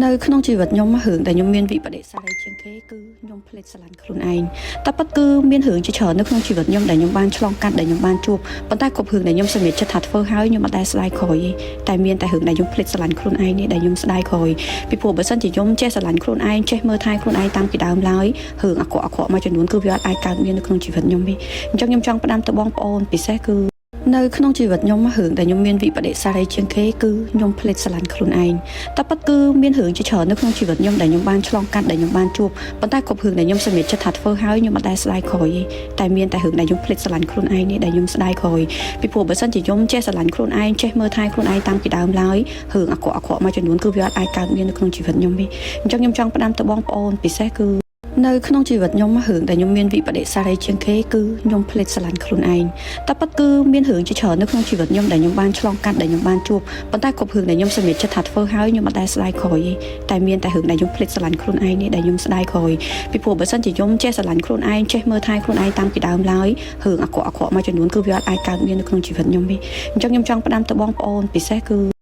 នៅក្នុងជីវិតខ្ញុំរឿងដែលខ្ញុំមានវិបដិសារីជាងគេគឺខ្ញុំភ្លេចស្រឡាញ់ខ្លួនឯងតែប៉ិតគឺមានរឿងជាច្រើននៅក្នុងជីវិតខ្ញុំដែលខ្ញុំបានឆ្លងកាត់ដែលខ្ញុំបានជួបប៉ុន្តែគ្រប់រឿងដែលខ្ញុំសម្រេចចិត្តថាធ្វើហើយខ្ញុំអត់ដែលស្ដាយក្រោយទេតែមានតែរឿងដែលខ្ញុំភ្លេចស្រឡាញ់ខ្លួនឯងនេះដែលខ្ញុំស្ដាយក្រោយពីព្រោះបើសិនជាខ្ញុំចេះស្រឡាញ់ខ្លួនឯងចេះមើលថែខ្លួនឯងតាំងពីដើមឡើយរឿងអាក្រក់មួយចំនួនគឺវាអត់អាចកើតមាននៅក្នុងជីវិតខ្ញុំទេអញ្ចឹងខ្ញុំចង់ផ្ដាំទៅបងប្អូនពិសេសគឺនៅក្នុងជីវិតខ្ញុំរឿងដែលខ្ញុំមានវិបដិសារីជាងគេគឺខ្ញុំភ្លេចស្រឡាញ់ខ្លួនឯងតែប៉ិតគឺមានរឿងជាច្រើននៅក្នុងជីវិតខ្ញុំដែលខ្ញុំបានឆ្លងកាត់ដែលខ្ញុំបានជួបប៉ុន្តែគ្រប់រឿងដែលខ្ញុំសម្រេចចិត្តថាធ្វើហើយខ្ញុំអត់ដែលស្ដាយក្រោយទេតែមានតែរឿងដែលខ្ញុំភ្លេចស្រឡាញ់ខ្លួនឯងនេះដែលខ្ញុំស្ដាយក្រោយពីព្រោះបើសិនជាខ្ញុំចេះស្រឡាញ់ខ្លួនឯងចេះមើលថែខ្លួនឯងតាំងពីដើមឡើយរឿងអាក្រក់មួយចំនួនគឺវាអត់អាចកើតមាននៅក្នុងជីវិតខ្ញុំទេអញ្ចឹងខ្ញុំចង់ផ្ដាំទៅបងប្អូនពិសេសគឺនៅក្នុងជីវិតខ្ញុំរឿងដែលខ្ញុំមានវិបដិសារីជាងគេគឺខ្ញុំភ្លេចស្រឡាញ់ខ្លួនឯងតែប៉ិតគឺមានរឿងជាច្រើននៅក្នុងជីវិតខ្ញុំដែលខ្ញុំបានឆ្លងកាត់ដែលខ្ញុំបានជួបប៉ុន្តែគ្រប់រឿងដែលខ្ញុំសម្រេចចិត្តថាធ្វើហើយខ្ញុំអត់ដែលស្ដាយក្រោយទេតែមានតែរឿងដែលខ្ញុំភ្លេចស្រឡាញ់ខ្លួនឯងនេះដែលខ្ញុំស្ដាយក្រោយពីព្រោះបើសិនជាខ្ញុំចេះស្រឡាញ់ខ្លួនឯងចេះមើលថែខ្លួនឯងតាំងពីដើមឡើយរឿងអាក្រក់មួយចំនួនគឺវាអត់អាចកើតមាននៅក្នុងជីវិតខ្ញុំទេអញ្ចឹងខ្ញុំចង់ផ្ដាំទៅបងប្អូនពិសេសគឺ